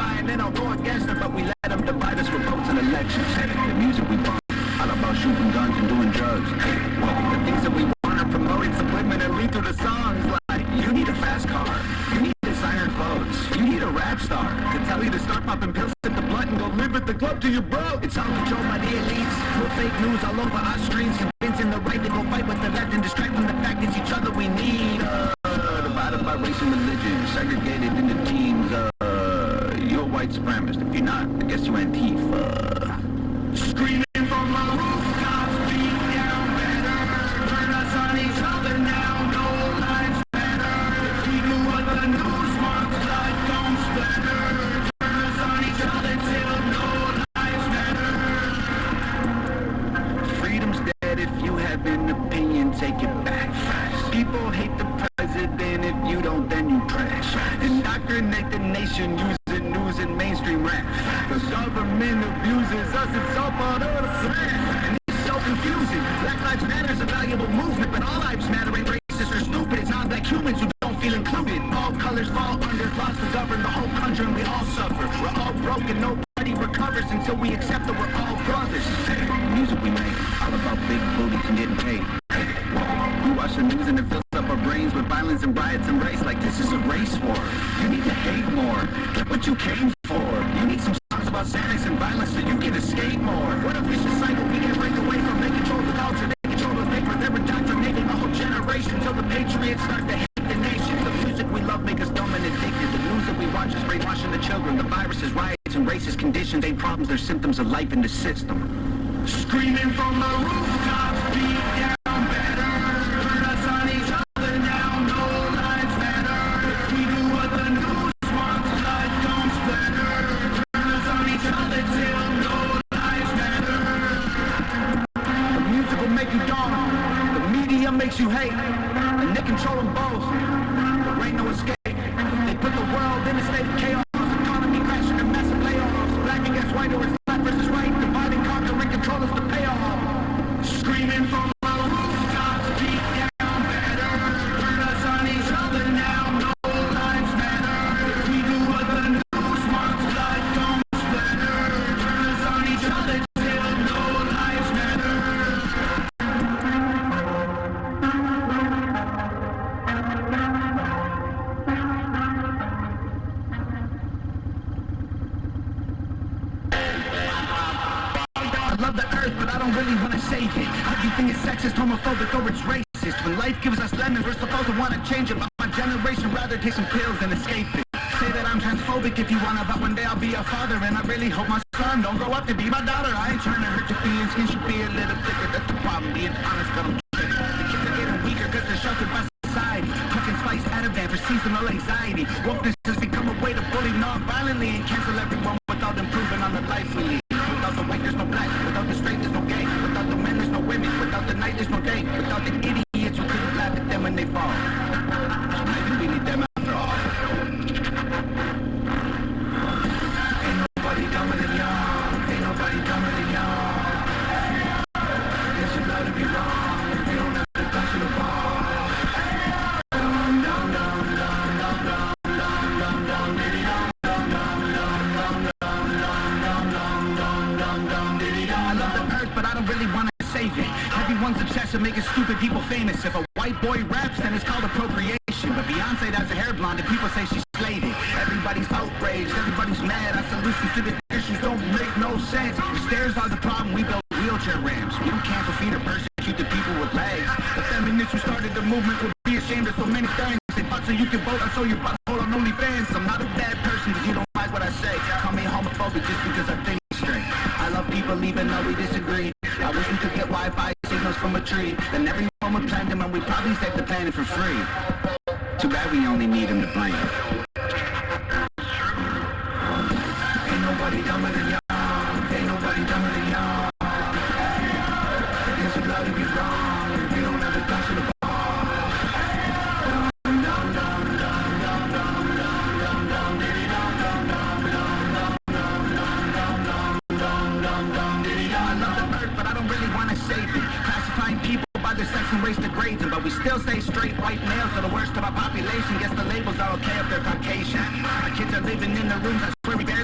unifying, then I'll go against them, but we let them divide us with votes and elections. The music we bump, all about shooting guns and doing drugs. The things that we want are promoting subliminally through the songs, like, you need a fast car, you need designer clothes, you need a rap star to tell you to start popping pills at the blunt and go live at the club till you're broke. It's all controlled by the elites, with fake news all over our streets, convincing the right to go fight with the left and distract from the fact it's each other we need. Divided by race and religion, segregated into teams. You're a white supremacist. If you're not, I guess you're Antifa. Screaming from the rooftops, beat down better. Turn us on each other now, no lives matter. If we do what the news wants, blood don't splatter. Turn us on each other till no lives matter. Freedom's dead. If you have an opinion, take it back fast. People hate the president. If you don't, then you trash. Indoctrinate the nation using news and mainstream rap. The government abuses us, it's all part of the plan. And it's so confusing. Black Lives Matter is a valuable movement, but all lives matter ain't racist or stupid. It's non-black humans who don't feel included. All colors fall under laws to govern the whole country, and we all suffer. We're all broken, nobody recovers until we accept that we're all brothers. The music we make, all about big booties and getting paid. We watch the news and it fills up our brains with violence and riots and race, like this is a race war. You need to hate more, get what you came for. You need some songs about sadness and violence so you can escape more. What a vicious cycle we can break away from. They control the culture, they control the paper. They're indoctrinating a whole generation till the patriots start to hate the nation. The music we love make us dumb and addicted. The news that we watch is brainwashing the children. The viruses, riots, and racist conditions ain't problems, they're symptoms of life in the system. Screaming from the rooftops, beat down better. Turn us on each other now, no lives matter. If we do what the news wants, blood don't splatter. Turn us on each other till no lives matter. The music will make you dumb, the media makes you hate, and they control them both. There ain't no escape. They put the world in a state of chaos. Economy crashing and massive layoffs. Black against white, or it's left versus right. Divide and conquer and control us to pay off. Screaming from the rooftops, beat down better. Turn us on each other now, no lives matter. If we do what the news wants, blood don't splatter. Turn us on each other till no lives matter. I love the earth, but I don't really want to save it. How do you think it's sexist, homophobic, or it's racist? When life gives us lemons, we're supposed to want to change it, but my generation rather take some pills than escape it. Say that I'm transphobic if you wanna, but one day I'll be a father, and I really hope my son don't grow up to be my daughter. I ain't trying to hurt your feelings, skin should be a little thicker, that's the problem, being honest, but I'm kidding. The kids are getting weaker cause they're sheltered by society. Cooking spice Ativan for seasonal anxiety. Wokeness has become a way to bully non-violently and cancel everyone without improving on the life we lead. Without the white, there's no black. Without the straight, there's no gay. Without the men, there's no women. Without the night, there's no day. Without the idiots who couldn't laugh at them when they fall. So maybe we need them after all. Ain't nobody dumber than y'all. Ain't nobody dumber than y'all. Guess you'd love to be wrong if you don't have to touch the ball. Dum dum dum dum dum dum dum dum diddy dum dum dum dum dum dum dum diddy dum. I love the earth, but I don't really want to save it. Everyone's obsessed with making stupid people famous. If a white boy raps, then it's called appropriation. But Beyonce does a hair blonde and people say she's slayed it. Everybody's outraged, everybody's mad. Our solutions to the issues don't make no sense. The stairs are the problem, we build wheelchair ramps. We don't cancel, feed, or persecute the people with legs. The feminists who started the movement would be ashamed of so many things. They thought so you can vote, I show your butthole on OnlyFans. I'm not a bad person because you don't like what I say. Call me homophobic just because I think straight. I love people even though we disagree. I wish we could get Wi-Fi signals from a tree. Then everyone would plant them and we'd probably save the planet for free. Too bad we only need them to breathe. Ain't nobody dumber than y'all. Ain't nobody dumber than y'all. I guess you'd love to be wrong if you don't have to touch the ball. Dum dum dum dum dum dum dum dum diddy dum dum dum dum dum dum dum dum dum diddy dum. I love the earth, but I don't really want to save it. Classifying people by their sex and race degrades them, but we still say straight white males are the worst of our population. Guess the labels are okay if they're Caucasian. Our kids are living in their rooms, I swear we bury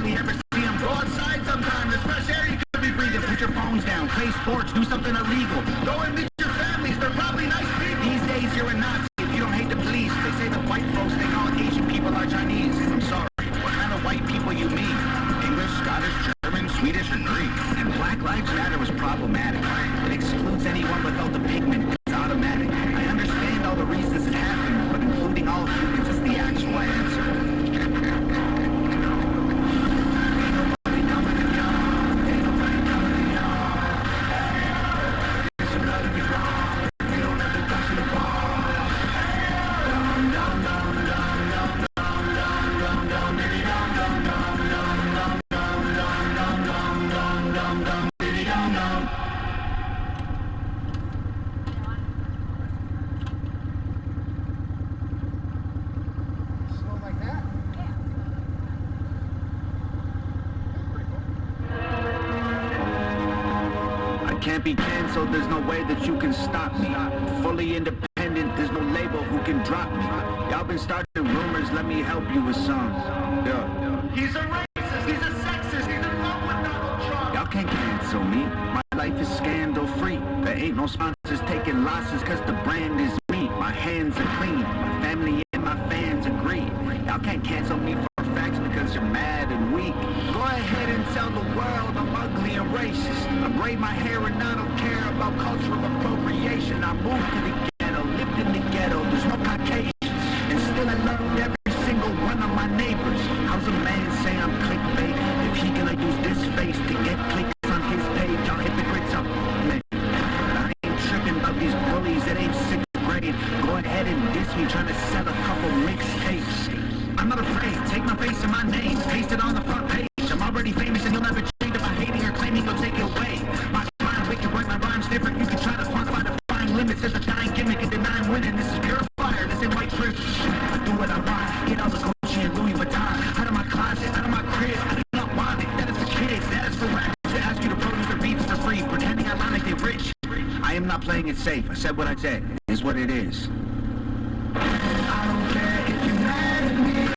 play sports, do something illegal. Go and meet your families, they're probably nice people. These days you're a Nazi if you don't hate the police. They say the white folks think all Asian people are Chinese. I'm sorry, what kind of white people you mean? English, Scottish, German, Swedish, or Greek? And Black Lives Matter was problematic. It excludes anyone without the pigment. It's automatic. I understand all the reasons it happened, but including all humans is the actual answer. Can't be canceled, there's no way that you can stop me. Fully independent, there's no label who can drop me. Y'all been starting rumors, let me help you with some. Yeah. He's a racist, he's a sexist, he's in love with Donald Trump. Y'all can't cancel me, my life is scandal free. There ain't no sponsors taking losses cause the brand is me. My hands are clean, my family and my fans agree. Y'all can't cancel me for facts because you're mad and weak. Go ahead and tell the world I'm ugly and racist. I braid my hair and I don't care about cultural appropriation. I moved to the ghetto, lived in the ghetto, there's no Caucasians. And still I loved every single one of my neighbors. How's a man say I'm clickbait if he gonna use this face to get clicks on his page? Y'all hypocrites up me. But I ain't tripping about these bullies that ain't 6th grade. Go ahead and diss me trying to sell a couple mixtapes. I'm not afraid, take my face and my name, paste it on the front page. I'm already famous and you'll never change if I hating or claiming you'll take it away. My mind wicked, write my rhymes different. You can try to quantify the fine limits. There's a dying gimmick and deny I'm winning. This is pure fire, this ain't white privilege. I do what I want, get all the Gucci and Louis Vuitton. Out of my closet, out of my crib, I do not want it. That is for kids, that is for rappers. To ask you to produce their beats for free, pretending I lie like they rich. I am not playing it safe, I said what I said, it is what it is. I don't care if you're mad at me.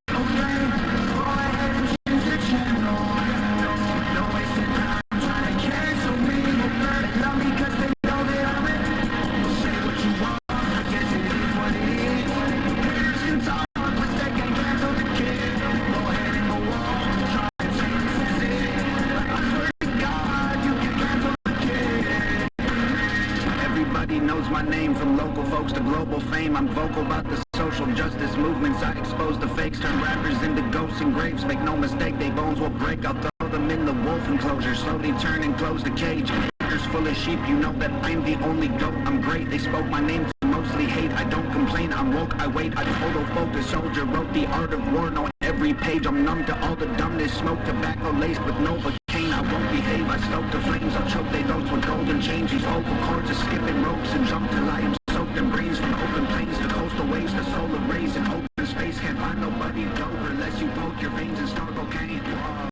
My name from local folks to global fame. I'm vocal about the social justice movements. I expose the fakes, turn rappers into ghosts and graves. Make no mistake, they bones will break. I'll throw them in the wolf enclosure, slowly turn and close the cage. Acres full of sheep, you know that I'm the only goat. I'm great, they spoke my name to mostly hate. I don't complain, I'm woke, I wait. I total focus soldier, wrote the art of war. No, every page I'm numb to all the dumbness. Smoke tobacco laced with Novocaine. I won't behave, I stoke the flames. I'll choke they throats with golden chains. These vocal cords are skipping ropes and jump till I am soaked in breeze. From open plains to coastal waves to solar rays in open space. Can't find nobody dope unless you poke your veins and snort cocaine. Whoa,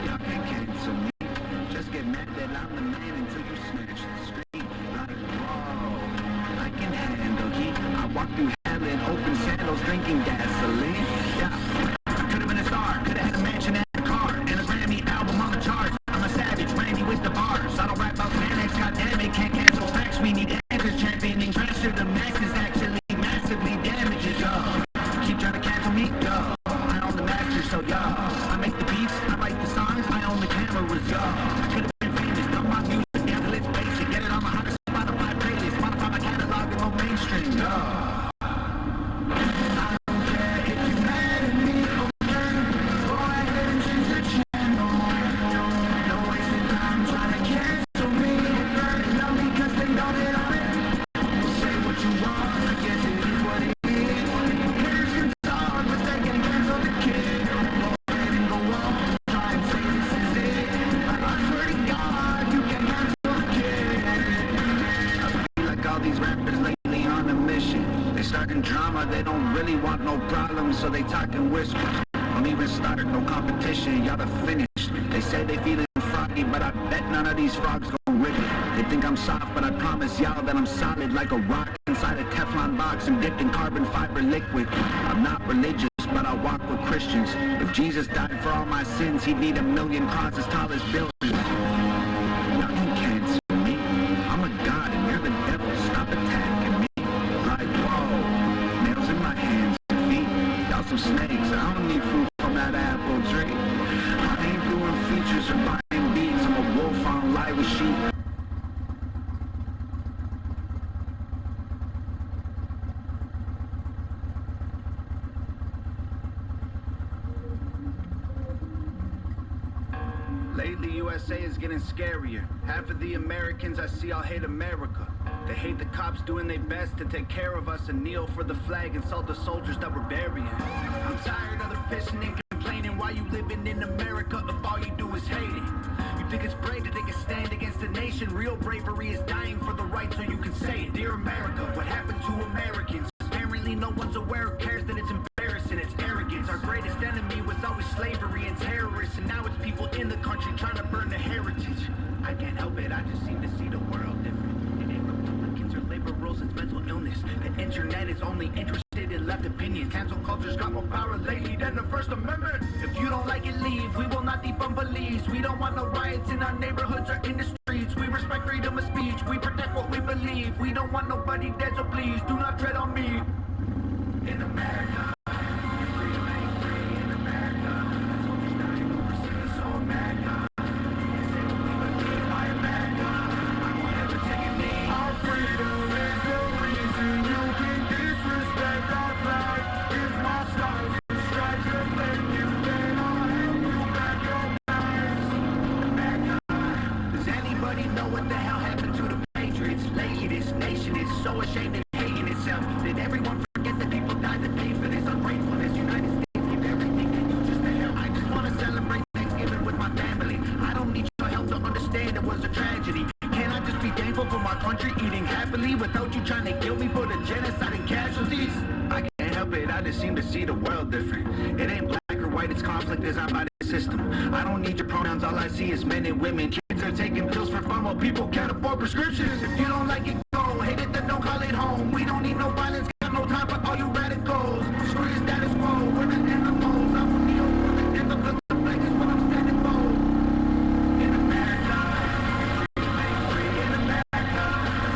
y'all can't cancel me. Just get mad that I'm the man until you smash the screen. Like, whoa, I can handle heat. I walk through hell in open sandals drinking gasoline. Yeah, I could've been a star, could've had a mansion and a car, and a Grammy album on the charts. I'm a savage, Randy with the bars. I don't rap about Xanax, goddammit, can't cancel facts. We need answers, championing trash to the masses. Actually massively damages, yo. Keep trying to cancel me, yo. I own the master, so yo. I make the beats, I write the songs, I own the cameras, yo. Could've been famous, dump my music down till it's basic. Get it on my hottest Spotify playlist, modify my catalog and go mainstream, yo. Drama, they don't really want no problems, so they talk in whispers. Don't even start no competition, y'all are finished. They say they feeling froggy, but I bet none of these frogs gon' wriggle. They think I'm soft, but I promise y'all that I'm solid like a rock inside a Teflon box and dipped in carbon fiber liquid. I'm not religious, but I walk with Christians. If Jesus died for all my sins, he'd need 1,000,000 crosses tall as buildings. Y'all can cancel I don't need fruit from that apple tree. I ain't doing features or buying beats. I'm a wolf on live with sheep. Lately, USA is getting scarier. Half of the Americans I see all hate America. They hate the cops doing their best to take care of us and kneel for the flag and salt the soldiers that we're burying. I'm tired of the pissing and complaining. Why you living in America if all you do is hate it? You think it's brave to take a stand against the nation? Real bravery is dying for the right so you can say it. Dear America, what happened to Americans? Apparently no one's aware or cares that it's embarrassing. It's arrogance. Our greatest enemy was always slavery and terrorists, and now it's people in the country trying to burn the heritage. I can't help it, I just seem to see the world different. It ain't Republicans or liberals, it's mental illness. The internet is only interested in left opinions. Cancel culture's got more power lately than the First Amendment. If you don't like it, leave. We will not defund police. We don't want no riots in our neighborhoods or in the streets. We respect freedom of speech. We protect what we believe. We don't want nobody dead, so please do not tread on me. In America, your freedom ain't free. In America, soldiers dying overseas, so America. You say what we believe by America. I won't ever take a knee. Our freedom is the reason you can disrespect our flag. If my stars and stripes offend you, then I'll help you back your bags. America, does anybody know what the hell happened to the Patriots? Lately, this nation is so ashamed and hating itself. Did everyone forget that people died to pay for this ungratefulness? United States gave everything and you just to hell. I just want to celebrate Thanksgiving with my family. I don't need your help to understand it was a tragedy. Can I just be thankful for my country eating happily without you trying to kill me for the genocide and casualties? I can't help it, I just seem to see the world different. It ain't black or white, it's conflict designed by the system. I don't need your pronouns, all I see is men and women. Kids are taking pills for fun while people can't afford prescriptions. If you don't like it, go. Hate it, then don't call it home. We don't need no violence, got no time for all you radicals. Screw your status quo, we're the animals. I'm from the old world, the anthem, cause the flag is what I'm standing for. In America, freedom ain't free. In America,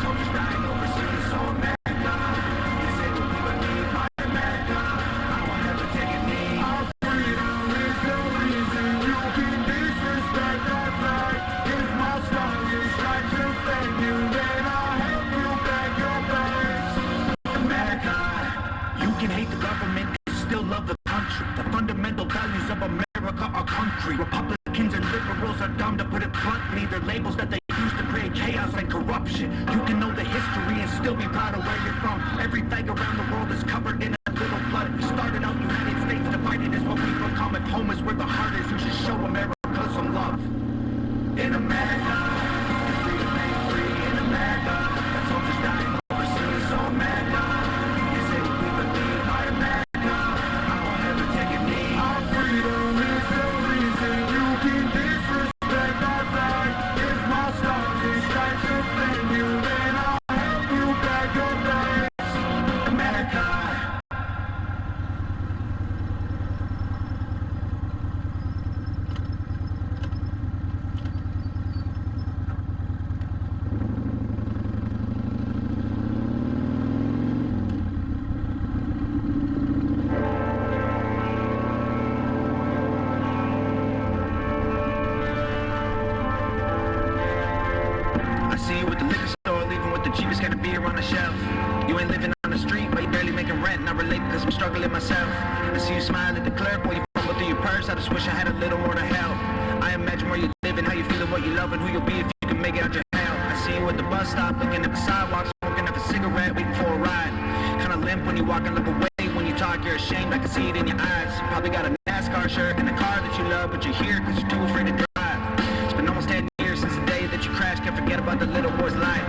soldiers dying overseas, so America. You say what we believe by America. I won't ever take a knee. Our freedom is the reason you can disrespect our flag. If my stars and stripes offend you, then I'll help you back your bags. America, you can hate the government and still love the country. The fundamental values of America are country. Republicans and liberals are dumb, to put it bluntly. They're labels that they use to create chaos and corruption. You can know the history and still be proud of where you're from. Every flag around the world is covered in a little blood. We started out United States, divided is what we become. If home is where the heart is, you should show America some love. In America, freedom ain't free. In America, soldiers dying overseas, so America. You say what we believe by America. I won't ever take a knee. Our freedom is the reason you can disrespect our flag. If my stars and stripes offend you, then I'll help you back your bags. America. I see you at the liquor store, leaving with the cheapest kind of beer on the shelf. You ain't living on the street, but you barely making rent. And I relate because I'm struggling myself. I see you smile at the clerk while you fumble through your purse. I just wish I had a little more to help. I imagine where you live and how you feeling, what you love, and who you'll be if you can make it out your hell. I see you at the bus stop, looking at the sidewalk, smoking up a cigarette, waiting for a ride. Kinda limp when you walk and look away. When you talk, you're ashamed, I can see it in your eyes. Probably got a NASCAR shirt and a car that you love, but you're here because you're too afraid to drive. It's been almost 10 years since the day that you crashed. Can't forget about the little boy's life.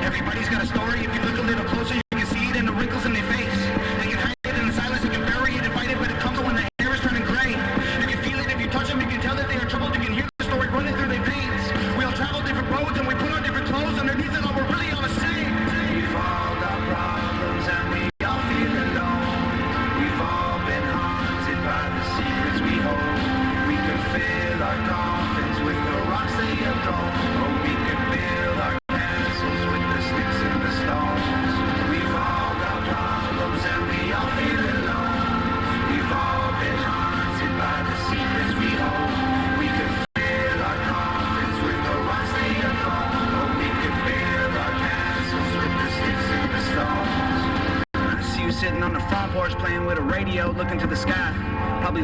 Everybody's got a story. If you look a little closer, you can see it in the wrinkles in their face. They can hide it in the silence, you can bury it and fight it, but it comes when the hair is turning gray. You can feel it if you touch them, you can tell that they are troubled, you can hear the story running through their veins. We all travel different roads and we put on different clothes. Underneath it all, we're really all the same. We've all got problems and we all feel alone. We've all been haunted by the secrets we hold. We can feel our calm.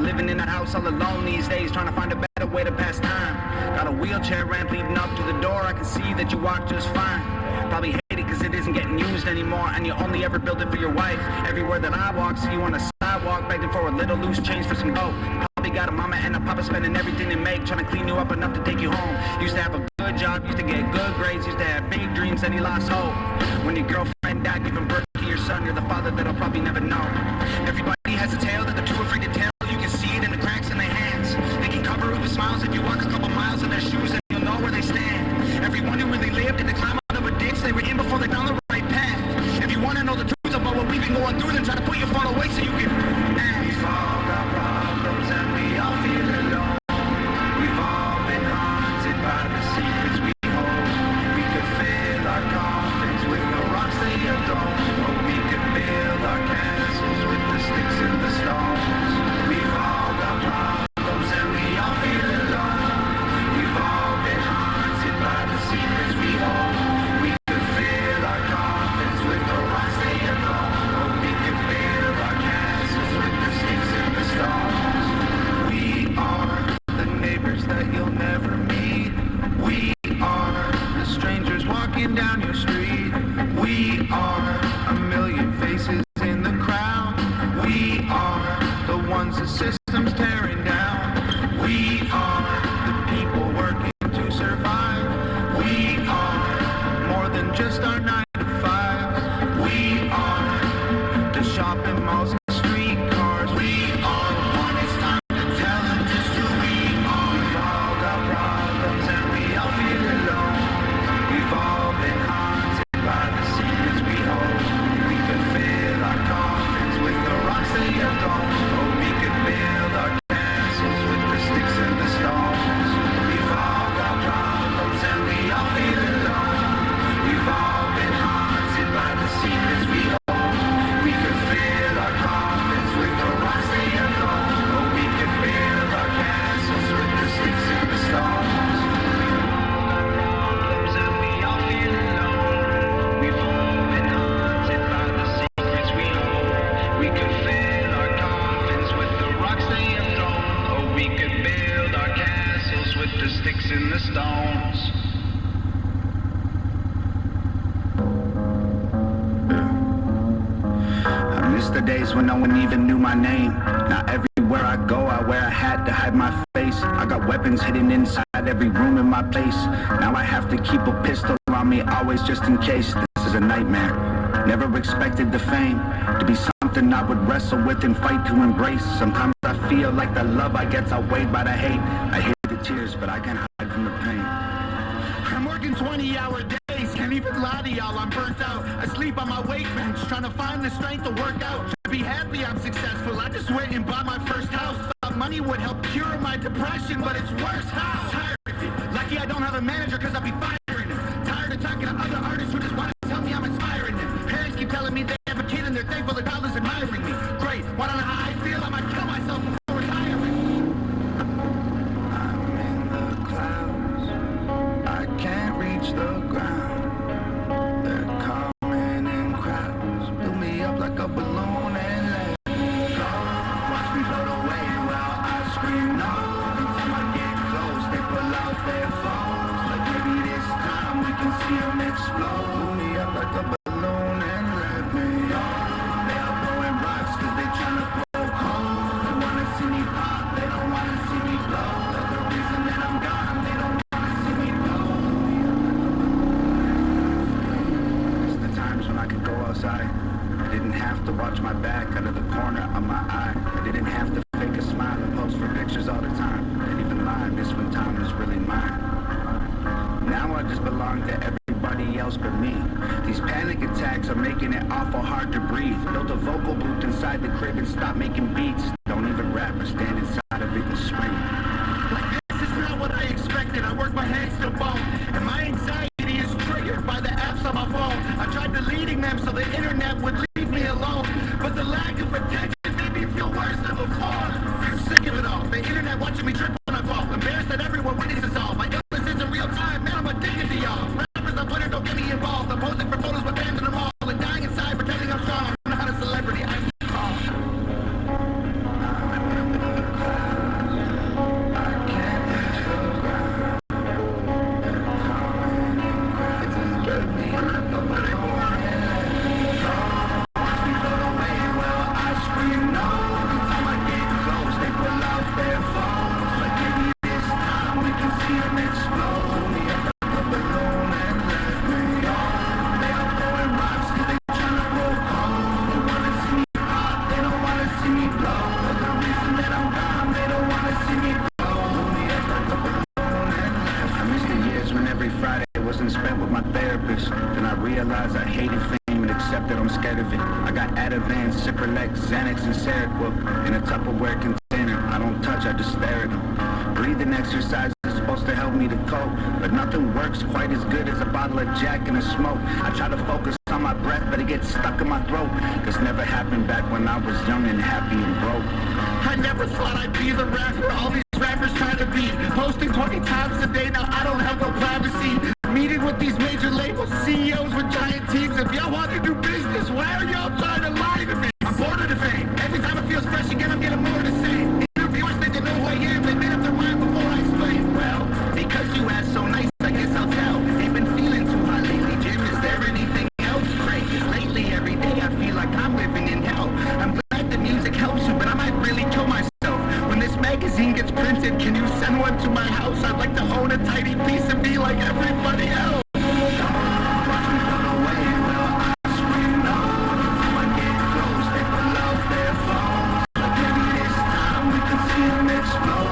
living in that house all alone these days, trying to find a better way to pass time. Got a wheelchair ramp leading up to the door, I can see that you walk just fine. Probably hate it cause it isn't getting used anymore, and you only ever build it for your wife. Everywhere that I walk, see you on the sidewalk, begging for a little loose change for some dough. Probably got a mama and a papa spending everything they make, trying to clean you up enough to take you home. Used to have a good job, used to get good grades, used to have big dreams, and he lost hope. When your girlfriend died giving birth to your son, you're the father that'll probably never know. Everybody has a tale that they're too afraid to tell. You can see it in the cracks in their hands. They can cover it with smiles if you walk a couple miles in their shoes, and you'll know where they stand. Everyone who really lived in the climb out of a ditch they were in before they found the right path. If you want to know the truth about what we've been going through, then try to put your phone away so you can ask. We've all got problems and we all feel alone. We've all been haunted by the secrets we hold. We could fill our coffins with the rocks they have thrown, or we could build our castles with the sticks and the stones. We've all got problems and we all feel alone. We've all been haunted by the secrets we hold. We could fill our coffins with the rocks they have thrown, or we could build our castles with the sticks and the stones. We are the neighbors that you'll never meet. We are the strangers walking down your street. We are a million faces in the crowd. We are the ones the system's tearing down. We are the people working to survive. We are more than just our 9 to 5s. We are the shopping malls and streetcars. We are one. It's time to tell them just who we are. We've all got problems and we all feel alone. We've all been haunted by the secrets we hold. We could fill our coffins with the rocks they have thrown, or we could build our castles with the sticks and the stones. We've all got problems and we all feel alone. We've all been haunted by the secrets we hold. We could fill our coffins with the rocks they have thrown, or we could build our castles with the sticks and the stones. We've all got problems and we all feel alone. We've all been haunted by the secrets we hold. We could fill our coffins with the rocks they have thrown, or we could build our castles with the sticks and the stones. I miss the days when no one even knew my name. Now everywhere I go, I wear a hat to hide my face. I got weapons hidden inside every room in my place. Now I have to keep a pistol on me, always just in case. This is a nightmare. Never expected the fame to be something I would wrestle with and fight to embrace. Sometimes I feel like the love I get's outweighed by the hate. I hear the tears, but I can't hide from the pain. I'm working 20-hour days, can't even lie to y'all, I'm burnt out. I sleep on my weight bench, trying to find the strength to work out. To be happy I'm successful, I just went and bought my first house. Thought money would help cure my depression, but it's worse. How? Tired of it. Lucky I don't have a manager cause I'll be firing him. Tired of talking to other artists who just want to tell me I'm inspiring them. Parents keep telling me they have a kid and they're thankful their toddler's admiring me. Great, wanna know how I feel? I might kill myself before retiring. I'm in the clouds, I can't reach the ground. They're coming in crowds, blew me up like a balloon and let go. Watch me float away while I scream no. Every time I get close, they pull out their phones. Like maybe this time we can see them explode. Blew me up like a balloon and let me go. They all throwing rocks cause they tryna poke holes. They wanna see me pop, they don't wanna see me blow. They're the reason that I'm gone, they don't wanna see me go. It's the times when I could go outside. I didn't have to watch my back out of the corner of my eye. I didn't have to fake a smile and pose for pictures all the time. I didn't even lie, miss when time was really mine. Now I just belong to everybody else but me. These panic attacks are making it awful hard to breathe. Build a vocal booth inside the crib and stop making beats. Don't even rap or stand inside of it and scream. Like this is not what I expected. I work my hands to bone, and my anxiety is triggered by the apps on my phone. I tried deleting them so the internet would leave me alone, but the lack of attention made me feel worse than before. I'm sick of it all. The internet watching me trip when I fall. Embarrassed that everyone witnesses all. My illness isn't real time. Man, I'm addicted to y'all. Rappers on Twitter don't get me involved. I'm posing for photos with fans in the mall and dying inside pretending I'm strong. I'm not a celebrity. I'm calm. I'm in the esoteric. Well, in a Tupperware container, I don't touch, I just stare at them. Breathing exercise is supposed to help me to cope, but nothing works quite as good as a bottle of Jack and a smoke. I try to focus on my breath, but it gets stuck in my throat. This never happened back when I was young and happy and broke. I never thought I'd be the rapper all these rappers trying to be. Posting 20 times a day, now I don't have no privacy. Meeting with these major label CEOs with giant teams. If y'all want to do business, why are y'all trying to lie to me? I'm bored of the fame. Every time it feels fresh again, I'm getting more to say. Interviewers think they know who I am. They made up their mind before I explain. Well, because you asked so nice, I guess I'll tell. Ain't been feeling too hot lately, Jim. Is there anything else? Great. 'Cause lately, every day, I feel like I'm living in hell. I'm glad the music helps you, but I might really kill myself. When this magazine gets printed, can you send one to my house? I'd like to own a tiny piece of me like everybody else. Explode.